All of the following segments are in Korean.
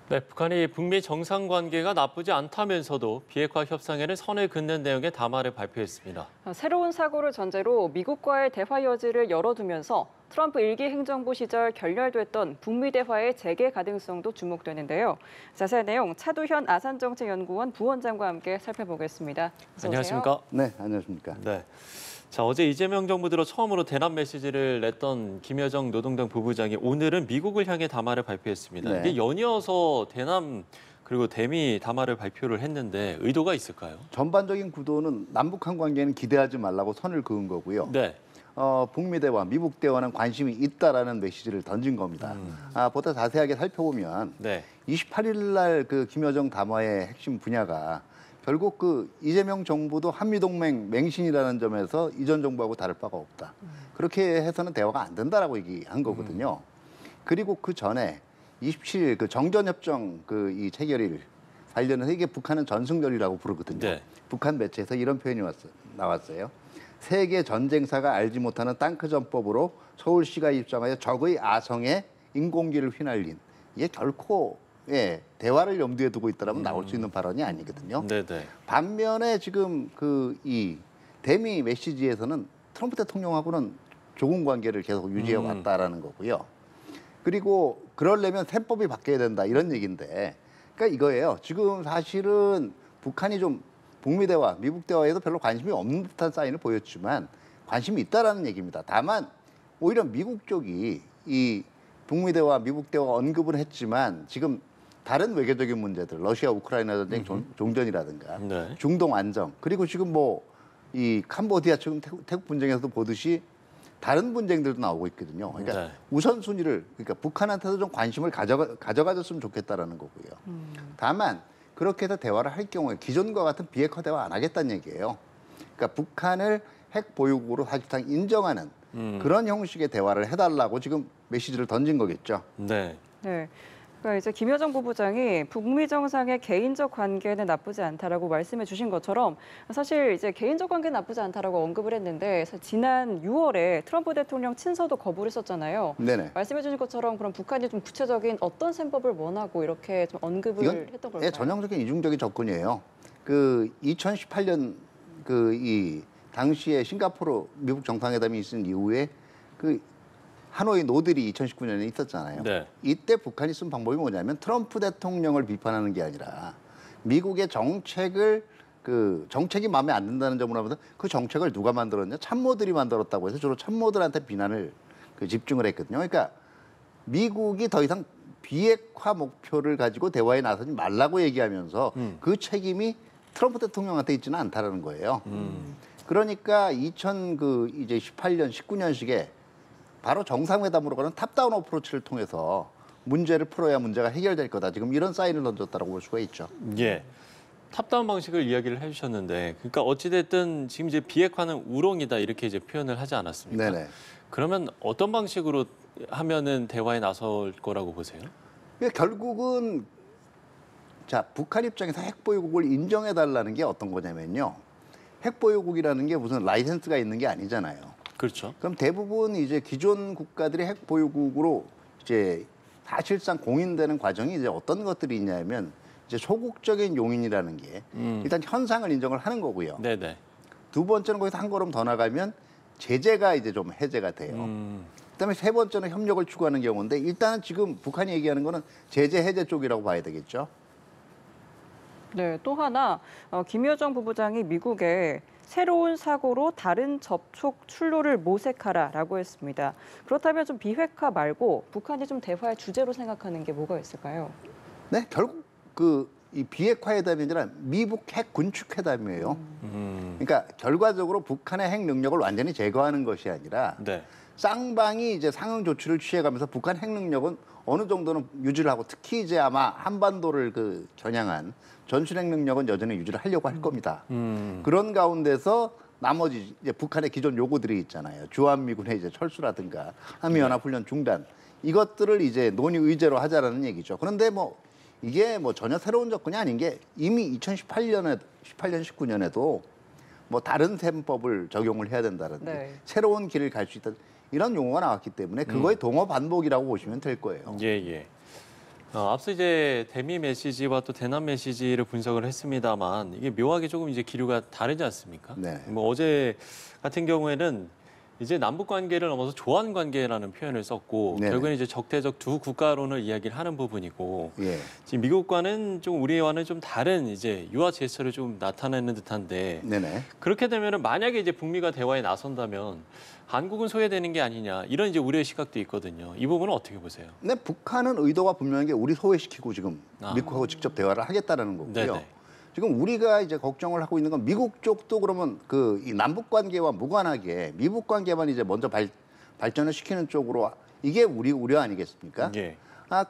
네, 북한이 북미 정상관계가 나쁘지 않다면서도 비핵화 협상에는 선을 긋는 내용의 담화를 발표했습니다. 새로운 사고를 전제로 미국과의 대화 여지를 열어두면서 트럼프 1기 행정부 시절 결렬됐던 북미 대화의 재개 가능성도 주목되는데요. 자세한 내용 차두현 아산정책연구원 부원장과 함께 살펴보겠습니다. 어서 안녕하십니까? 네, 안녕하십니까? 네. 자, 어제 이재명 정부 들어 처음으로 대남 메시지를 냈던 김여정 노동당 부부장이 오늘은 미국을 향해 담화를 발표했습니다. 네. 이게 연이어서 대남 그리고 대미 담화를 발표를 했는데 의도가 있을까요? 전반적인 구도는 남북한 관계는 기대하지 말라고 선을 그은 거고요. 네. 북미 대화, 미국 대화는 관심이 있다라는 메시지를 던진 겁니다. 보다 자세하게 살펴보면 네. 28일 날 그 김여정 담화의 핵심 분야가 결국 그 이재명 정부도 한미동맹 맹신이라는 점에서 이전 정부하고 다를 바가 없다. 그렇게 해서는 대화가 안 된다라고 얘기한 거거든요. 그리고 그 전에 27일 그 정전협정 그 이 체결일 관련해서 이게 북한은 전승절이라고 부르거든요. 네. 북한 매체에서 이런 표현이 나왔어요. 세계 전쟁사가 알지 못하는 땅크 전법으로 서울시가 입장하여 적의 아성에 인공기를 휘날린 이게 결코 대화를 염두에 두고 있다라면 나올 수 있는 발언이 아니거든요. 네네. 반면에 지금 그 이 대미 메시지에서는 트럼프 대통령하고는 좋은 관계를 계속 유지해 왔다라는 거고요. 그리고 그러려면 셈법이 바뀌어야 된다 이런 얘기인데, 그러니까 이거예요. 지금 사실은 북한이 좀 북미 대화, 미국 대화에도 별로 관심이 없는 듯한 사인을 보였지만 관심이 있다라는 얘기입니다. 다만 오히려 미국 쪽이 이 북미 대화, 미국 대화 언급을 했지만 지금 다른 외교적인 문제들, 러시아 우크라이나 전쟁 종전이라든가 네. 중동 안정, 그리고 지금 뭐 이 캄보디아 지금 태국 분쟁에서도 보듯이 다른 분쟁들도 나오고 있거든요. 그러니까 네. 우선순위를, 그러니까 북한한테도 좀 관심을 가져가줬으면 좋겠다라는 거고요. 다만 그렇게 해서 대화를 할 경우에 기존과 같은 비핵화 대화 안 하겠다는 얘기예요. 그러니까 북한을 핵 보유국으로 사실상 인정하는 그런 형식의 대화를 해달라고 지금 메시지를 던진 거겠죠. 네. 네. 그러니까 이제 김여정 부부장이 북미 정상의 개인적 관계는 나쁘지 않다라고 말씀해 주신 것처럼 사실 이제 개인적 관계는 나쁘지 않다라고 언급을 했는데 지난 6월에 트럼프 대통령 친서도 거부를 했었잖아요. 네네. 말씀해 주신 것처럼 그럼 북한이 좀 구체적인 어떤 셈법을 원하고 이렇게 좀 언급을 했던 걸까요? 전형적인 이중적인 접근이에요. 그 2018년 그 이 당시에 싱가포르 미국 정상회담이 있은 이후에 그 하노이 노딜이 2019년에 있었잖아요. 네. 이때 북한이 쓴 방법이 뭐냐면 트럼프 대통령을 비판하는 게 아니라 미국의 정책이 마음에 안 든다는 점으로 하면서 그 정책을 누가 만들었냐? 참모들이 만들었다고 해서 주로 참모들한테 비난을 집중을 했거든요. 그러니까 미국이 더 이상 비핵화 목표를 가지고 대화에 나서지 말라고 얘기하면서 그 책임이 트럼프 대통령한테 있지는 않다라는 거예요. 그러니까 이제 18년, 19년식에 바로 정상회담으로 가는 탑다운 어프로치를 통해서 문제를 풀어야 문제가 해결될 거다. 지금 이런 사인을 던졌다고 볼 수가 있죠. 예. 탑다운 방식을 이야기를 해주셨는데, 그러니까 어찌됐든 지금 이제 비핵화는 우롱이다 이렇게 이제 표현을 하지 않았습니까? 네네. 그러면 어떤 방식으로 하면은 대화에 나설 거라고 보세요? 결국은 자, 북한 입장에서 핵보유국을 인정해달라는 게 어떤 거냐면요. 핵보유국이라는 게 무슨 라이센스가 있는 게 아니잖아요. 그렇죠. 그럼 대부분 이제 기존 국가들이 핵보유국으로 이제 사실상 공인되는 과정이 이제 어떤 것들이 있냐면 이제 소극적인 용인이라는 게 일단 현상을 인정을 하는 거고요. 네네. 두 번째는 거기서 한 걸음 더 나가면 제재가 이제 좀 해제가 돼요. 그다음에 세 번째는 협력을 추구하는 경우인데 일단은 지금 북한이 얘기하는 거는 제재 해제 쪽이라고 봐야 되겠죠. 네, 또 하나 김여정 부부장이 미국에 새로운 사고로 다른 접촉 출로를 모색하라라고 했습니다. 그렇다면 좀 비핵화 말고 북한이 좀 대화의 주제로 생각하는 게 뭐가 있을까요? 네, 결국 이 비핵화 회담이 아니라 미북 핵 군축 회담이에요. 그러니까 결과적으로 북한의 핵 능력을 완전히 제거하는 것이 아니라 네. 쌍방이 이제 상응 조치를 취해가면서 북한 핵 능력은 어느 정도는 유지를 하고 특히 이제 아마 한반도를 겨냥한 전술핵 능력은 여전히 유지를 하려고 할 겁니다. 그런 가운데서 나머지 이제 북한의 기존 요구들이 있잖아요. 주한미군의 이제 철수라든가 한미연합훈련 중단 이것들을 이제 논의 의제로 하자라는 얘기죠. 그런데 이게 전혀 새로운 접근이 아닌 게 이미 2018년, 19년에도 다른 셈법을 적용을 해야 된다든지 새로운 길을 갈 수 있다 이런 용어가 나왔기 때문에 그거의 동어 반복이라고 보시면 될 거예요. 예. 앞서 이제 대미 메시지와 또 대남 메시지를 분석을 했습니다만 이게 묘하게 조금 이제 기류가 다르지 않습니까? 네. 뭐 어제 같은 경우에는 이제 남북 관계를 넘어서 조한 관계라는 표현을 썼고 네네. 결국에는 이제 적대적 두 국가론을 이야기를 하는 부분이고 예. 지금 미국과는 좀 우리와는 좀 다른 이제 유화 제스처를 좀 나타내는 듯한데 네네. 그렇게 되면은 만약에 이제 북미가 대화에 나선다면 한국은 소외되는 게 아니냐 이런 이제 우려의 시각도 있거든요. 이 부분은 어떻게 보세요? 근데 북한은 의도가 분명한 게 우리 소외시키고 지금 아. 미국하고 직접 대화를 하겠다는 거고요. 네네. 지금 우리가 이제 걱정을 하고 있는 건 미국 쪽도 그러면 그 이 남북 관계와 무관하게 미북 관계만 이제 먼저 발전을 시키는 쪽으로 이게 우리 우려 아니겠습니까? 예.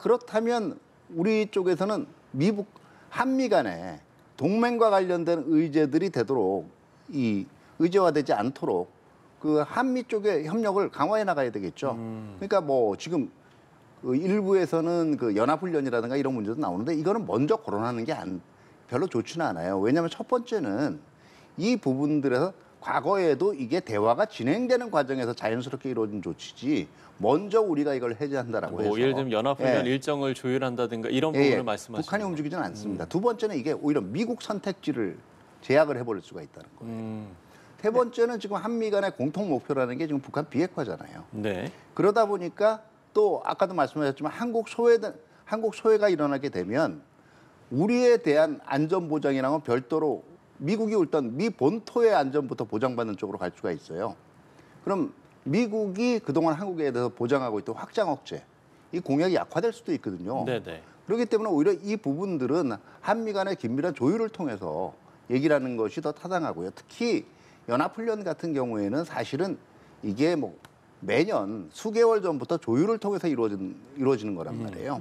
그렇다면 우리 쪽에서는 미북 한미 간에 동맹과 관련된 의제들이 되도록 이 의제화되지 않도록 그 한미 쪽의 협력을 강화해 나가야 되겠죠. 그러니까 뭐 지금 그 일부에서는 그 연합훈련이라든가 이런 문제도 나오는데 이거는 먼저 거론하는 게 별로 좋지는 않아요. 왜냐하면 첫 번째는 이 부분들에서 과거에도 이게 대화가 진행되는 과정에서 자연스럽게 이루어진 조치지 먼저 우리가 이걸 해제한다라고 해서 뭐 예를 들면 연합훈련 예. 일정을 조율한다든가 이런 예, 부분을 예. 말씀하시는 북한이 거예요. 움직이지는 않습니다. 두 번째는 이게 오히려 미국 선택지를 제약을 해버릴 수가 있다는 거예요. 세 번째는 지금 한미 간의 공통 목표라는 게 지금 북한 비핵화잖아요. 네. 그러다 보니까 또 아까도 말씀하셨지만 한국 소외가 일어나게 되면 우리에 대한 안전 보장이랑은 별도로 미국이 일단 미 본토의 안전부터 보장받는 쪽으로 갈 수가 있어요. 그럼 미국이 그동안 한국에 대해서 보장하고 있던 확장 억제, 이 공약이 약화될 수도 있거든요. 네네. 그렇기 때문에 오히려 이 부분들은 한미 간의 긴밀한 조율을 통해서 얘기를 하는 것이 더 타당하고요. 특히 연합훈련 같은 경우에는 사실은 이게 뭐 매년 수개월 전부터 조율을 통해서 이루어지는 거란 말이에요.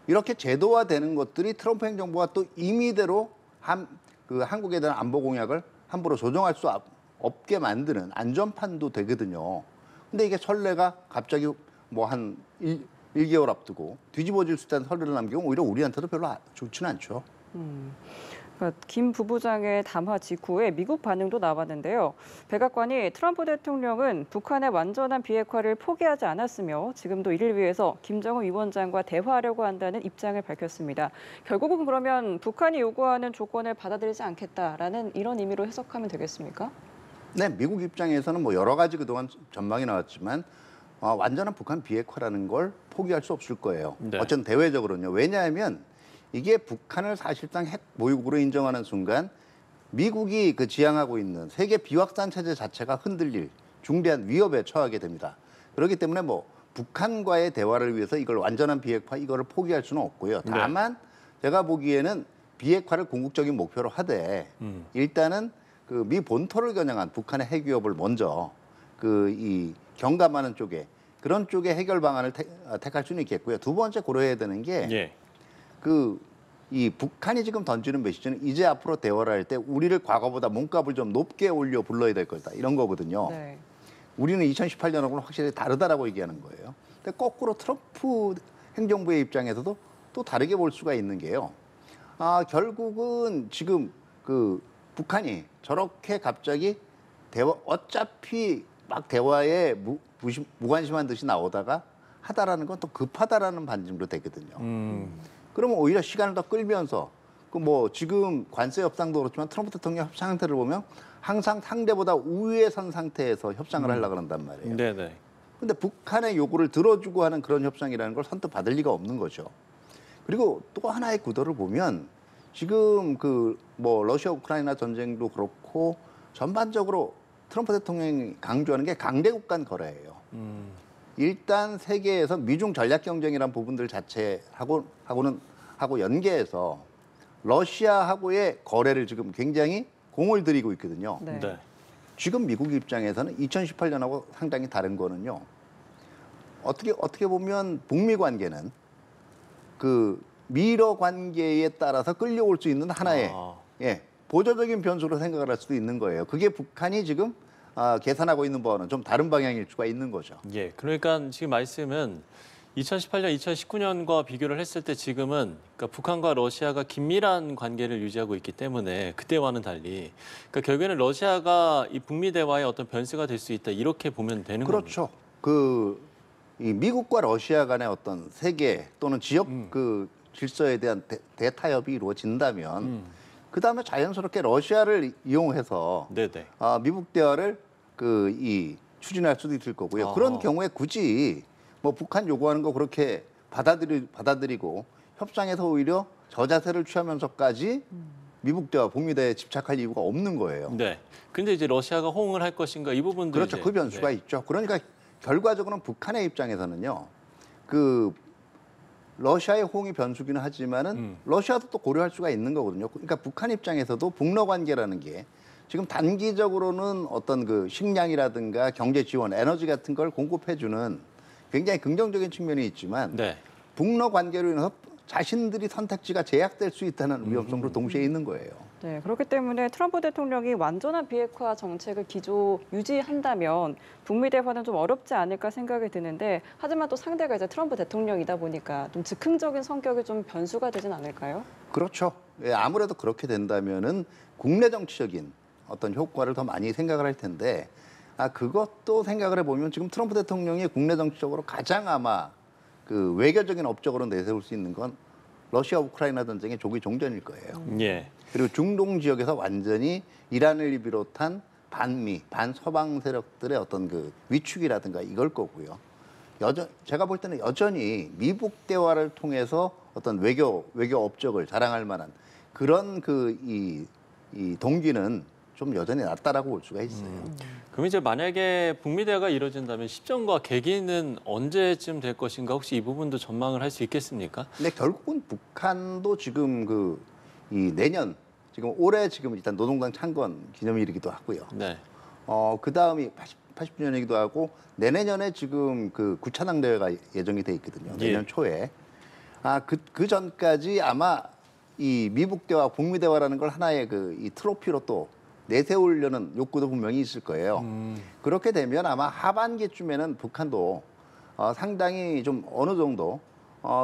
이렇게 제도화되는 것들이 트럼프 행정부가 또 임의대로 한국에 대한 안보 공약을 함부로 조정할 수 없게 만드는 안전판도 되거든요. 근데 이게 선례가 갑자기 뭐 한 1개월 앞두고 뒤집어질 수 있다는 선례를 남기면 오히려 우리한테도 별로 좋지는 않죠. 그러니까 김 부부장의 담화 직후에 미국 반응도 나왔는데요. 백악관이 트럼프 대통령은 북한의 완전한 비핵화를 포기하지 않았으며 지금도 이를 위해서 김정은 위원장과 대화하려고 한다는 입장을 밝혔습니다. 결국은 그러면 북한이 요구하는 조건을 받아들이지 않겠다라는 이런 의미로 해석하면 되겠습니까? 네, 미국 입장에서는 뭐 여러 가지 그동안 전망이 나왔지만 완전한 북한 비핵화라는 걸 포기할 수 없을 거예요. 네. 어쨌든 대외적으로는요. 왜냐하면 이게 북한을 사실상 핵 보유국으로 인정하는 순간 미국이 그 지향하고 있는 세계 비확산 체제 자체가 흔들릴 중대한 위협에 처하게 됩니다. 그렇기 때문에 뭐 북한과의 대화를 위해서 이걸 완전한 비핵화 이거를 포기할 수는 없고요. 다만 제가 보기에는 비핵화를 궁극적인 목표로 하되 일단은 그 미 본토를 겨냥한 북한의 핵 위협을 먼저 그 이 경감하는 쪽에 그런 쪽의 해결 방안을 택할 수는 있겠고요. 두 번째 고려해야 되는 게 예. 이 북한이 지금 던지는 메시지는 이제 앞으로 대화를 할 때 우리를 과거보다 몸값을 좀 높게 올려 불러야 될 거다 이런 거거든요. 네. 우리는 2018년하고는 확실히 다르다라고 얘기하는 거예요. 근데 거꾸로 트럼프 행정부의 입장에서도 또 다르게 볼 수가 있는 게요. 결국은 지금 그 북한이 저렇게 갑자기 어차피 막 대화에 무관심한 듯이 나오다가 하다라는 건 또 급하다라는 반증도 되거든요. 그러면 오히려 시간을 더 끌면서 그 뭐 지금 관세 협상도 그렇지만 트럼프 대통령 협상 상태를 보면 항상 상대보다 우위에 선 상태에서 협상을 하려고 그런단 말이에요. 네네. 근데 북한의 요구를 들어주고 하는 그런 협상이라는 걸 선뜻 받을 리가 없는 거죠. 그리고 또 하나의 구도를 보면 지금 그 뭐 러시아 우크라이나 전쟁도 그렇고 전반적으로 트럼프 대통령이 강조하는 게 강대국 간 거래예요. 일단 세계에서 미중 전략 경쟁이란 부분들 자체하고 연계해서 러시아하고의 거래를 지금 굉장히 공을 들이고 있거든요. 네. 네. 지금 미국 입장에서는 2018년하고 상당히 다른 거는요. 어떻게 보면 북미 관계는 그 미러 관계에 따라서 끌려올 수 있는 하나의 보조적인 변수로 생각을 할 수도 있는 거예요. 그게 북한이 지금 계산하고 있는 바와는 좀 다른 방향일 수가 있는 거죠. 예. 그러니까 지금 말씀은 2018년, 2019년과 비교를 했을 때 지금은 그러니까 북한과 러시아가 긴밀한 관계를 유지하고 있기 때문에 그때와는 달리 그러니까 결국에는 러시아가 이 북미 대화의 어떤 변수가 될 수 있다 이렇게 보면 되는 거죠. 그렇죠. 이 미국과 러시아 간의 어떤 세계 또는 지역 그 질서에 대한 대타협이 이루어진다면 그 다음에 자연스럽게 러시아를 이용해서 네네. 미북 대화를 추진할 수도 있을 거고요. 그런 경우에 굳이 뭐 북한 요구하는 거 그렇게 받아들이고 협상에서 오히려 저자세를 취하면서까지 미북 대화, 북미 대화에 집착할 이유가 없는 거예요. 네. 근데 이제 러시아가 호응을 할 것인가 이 부분도 그렇죠. 이제, 그 변수가 네. 있죠. 그러니까 결과적으로는 북한의 입장에서는요. 그 러시아의 호응이 변수기는 하지만은 러시아도 또 고려할 수가 있는 거거든요. 그러니까 북한 입장에서도 북러 관계라는 게 지금 단기적으로는 어떤 그 식량이라든가 경제 지원, 에너지 같은 걸 공급해주는 굉장히 긍정적인 측면이 있지만 네. 북러 관계로 인해서 자신들이 선택지가 제약될 수 있다는 위험성도 동시에 있는 거예요. 네, 그렇기 때문에 트럼프 대통령이 완전한 비핵화 정책을 유지한다면 북미 대화는 좀 어렵지 않을까 생각이 드는데 하지만 또 상대가 이제 트럼프 대통령이다 보니까 좀 즉흥적인 성격이 좀 변수가 되진 않을까요? 그렇죠. 예, 아무래도 그렇게 된다면은 국내 정치적인 어떤 효과를 더 많이 생각을 할 텐데 그것도 생각을 해보면 지금 트럼프 대통령이 국내 정치적으로 가장 아마 그 외교적인 업적으로 내세울 수 있는 건 러시아 우크라이나 전쟁의 조기 종전일 거예요. 예. 그리고 중동 지역에서 완전히 이란을 비롯한 반미, 반서방 세력들의 어떤 그 위축이라든가 이걸 거고요. 제가 볼 때는 여전히 미북 대화를 통해서 어떤 외교 업적을 자랑할 만한 그런 이 동기는 좀 여전히 낮다라고 볼 수가 있어요. 그럼 이제 만약에 북미 대화가 이루어진다면 시점과 계기는 언제쯤 될 것인가 혹시 이 부분도 전망을 할 수 있겠습니까? 근데 결국은 북한도 지금 내년 지금 올해 지금 일단 노동당 창건 기념일이기도 하고요. 네. 그 다음이 80주년이기도 하고 내내년에 지금 그 구차당 대회가 예정이 돼 있거든요. 내년 초에. 그 전까지 아마 이 미북 대화, 북미 대화라는 걸 하나의 이 트로피로 또 내세우려는 욕구도 분명히 있을 거예요. 그렇게 되면 아마 하반기쯤에는 북한도 상당히 좀 어느 정도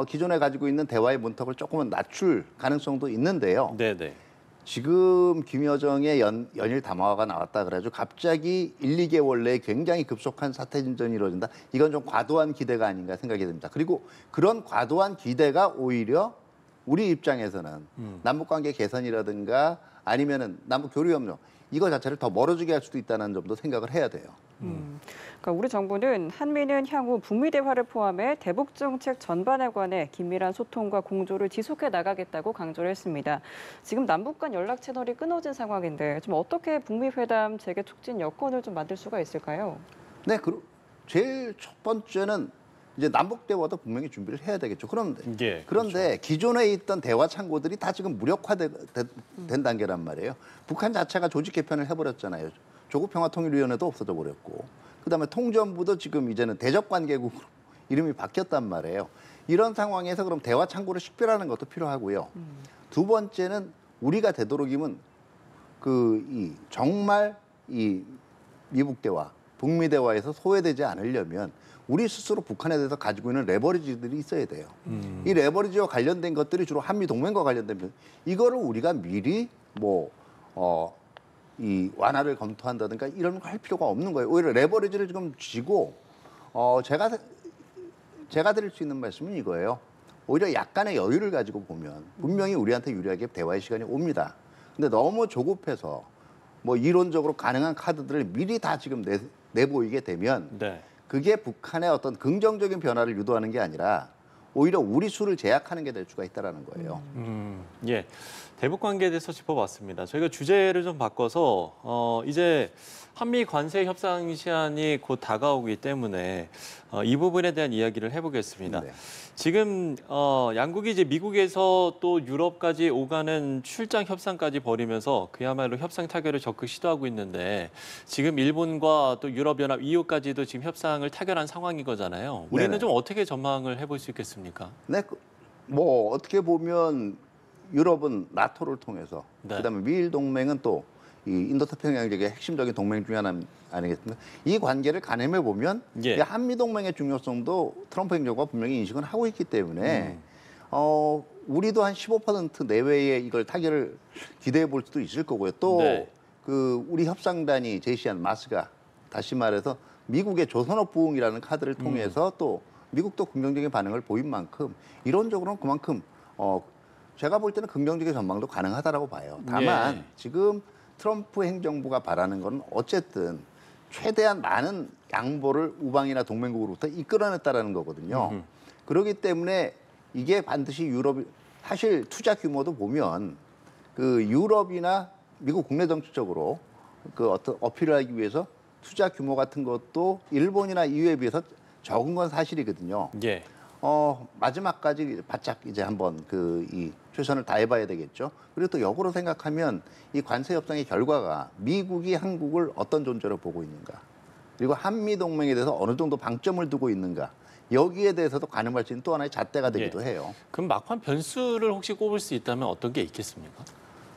기존에 가지고 있는 대화의 문턱을 조금은 낮출 가능성도 있는데요. 네네. 지금 김여정의 연일 담화가 나왔다 그래가지고 갑자기 1, 2개월 내에 굉장히 급속한 사태 진전이 이루어진다. 이건 좀 과도한 기대가 아닌가 생각이 듭니다. 그리고 그런 과도한 기대가 오히려 우리 입장에서는 남북관계 개선이라든가 아니면은 남북 교류 협력 이거 자체를 더 멀어지게 할 수도 있다는 점도 생각을 해야 돼요. 그러니까 우리 정부는 한미는 향후 북미 대화를 포함해 대북 정책 전반에 관해 긴밀한 소통과 공조를 지속해 나가겠다고 강조를 했습니다. 지금 남북 간 연락 채널이 끊어진 상황인데 좀 어떻게 북미 회담 재개 촉진 여건을 좀 만들 수가 있을까요? 네, 제일 첫 번째는 이제 남북 대화도 분명히 준비를 해야 되겠죠. 그런데 그렇죠. 기존에 있던 대화 창구들이 다 지금 무력화된 단계란 말이에요. 북한 자체가 조직 개편을 해버렸잖아요. 조국평화통일위원회도 없어져 버렸고, 그다음에 통전부도 지금 이제는 대적관계국으로 이름이 바뀌었단 말이에요. 이런 상황에서 그럼 대화 창구를 식별하는 것도 필요하고요. 두 번째는 우리가 되도록이면 정말 이 미북 대화, 북미 대화에서 소외되지 않으려면 우리 스스로 북한에 대해서 가지고 있는 레버리지들이 있어야 돼요. 이 레버리지와 관련된 것들이 주로 한미 동맹과 관련된 이거를 우리가 미리 이 완화를 검토한다든가 이런 거 할 필요가 없는 거예요. 오히려 레버리지를 지금 쥐고 제가 드릴 수 있는 말씀은 이거예요. 오히려 약간의 여유를 가지고 보면 분명히 우리한테 유리하게 대화의 시간이 옵니다. 근데 너무 조급해서 이론적으로 가능한 카드들을 미리 다 지금 내보이게 되면 네. 그게 북한의 어떤 긍정적인 변화를 유도하는 게 아니라 오히려 우리 수를 제약하는 게 될 수가 있다라는 거예요. 예. 대북 관계에 대해서 짚어봤습니다. 저희가 주제를 좀 바꿔서 이제 한미 관세 협상 시한이 곧 다가오기 때문에 이 부분에 대한 이야기를 해보겠습니다. 네. 지금 양국이 이제 미국에서 또 유럽까지 오가는 출장 협상까지 벌이면서 그야말로 협상 타결을 적극 시도하고 있는데 지금 일본과 또 유럽연합 EU까지도 지금 협상을 타결한 상황인 거잖아요. 우리는 네네. 좀 어떻게 전망을 해볼 수 있겠습니까? 네, 어떻게 보면 유럽은 나토를 통해서 네. 그다음에 미일 동맹은 또 이 인도太平洋 지역의 핵심적인 동맹 중에 하나 아니겠습니까? 이 관계를 가늠해 보면 예. 이 한미 동맹의 중요성도 트럼프 행정부가 분명히 인식은 하고 있기 때문에 우리도 한 15% 내외의 이걸 타결을 기대해 볼 수도 있을 거고요. 또 네. 우리 협상단이 제시한 마스가 다시 말해서 미국의 조선업 부흥이라는 카드를 통해서 또 미국도 긍정적인 반응을 보인 만큼 이론적으로는 그만큼 제가 볼 때는 긍정적인 전망도 가능하다라고 봐요. 다만 예. 지금 트럼프 행정부가 바라는 건 어쨌든 최대한 많은 양보를 우방이나 동맹국으로부터 이끌어냈다라는 거거든요. 그렇기 때문에 이게 반드시 유럽이 사실 투자 규모도 보면 그 유럽이나 미국 국내 정치적으로 그 어떤 어필을 하기 위해서 투자 규모 같은 것도 일본이나 EU에 비해서 적은 건 사실이거든요. 예. 마지막까지 바짝 이제 한번 이 최선을 다해봐야 되겠죠. 그리고 또 역으로 생각하면 이 관세 협상의 결과가 미국이 한국을 어떤 존재로 보고 있는가, 그리고 한미 동맹에 대해서 어느 정도 방점을 두고 있는가, 여기에 대해서도 가늠할 수 있는 또 하나의 잣대가 되기도 예. 해요. 그럼 막판 변수를 혹시 꼽을 수 있다면 어떤 게 있겠습니까?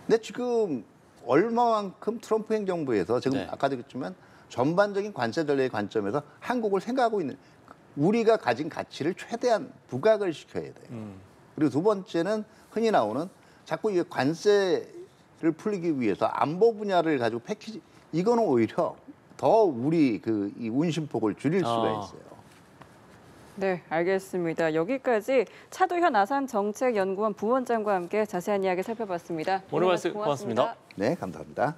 근데 지금 얼마만큼 트럼프 행정부에서 지금 네. 아까도 얘기했지만 전반적인 관세 전략의 관점에서 한국을 생각하고 있는, 우리가 가진 가치를 최대한 부각을 시켜야 돼요. 그리고 두 번째는 흔히 나오는 자꾸 이 관세를 풀리기 위해서 안보 분야를 가지고 패키지, 이거는 오히려 더 우리 이 운신폭을 줄일 수가 있어요. 네, 알겠습니다. 여기까지 차도현 아산정책연구원 부원장과 함께 자세한 이야기 살펴봤습니다. 오늘 말씀 고맙습니다. 네, 감사합니다.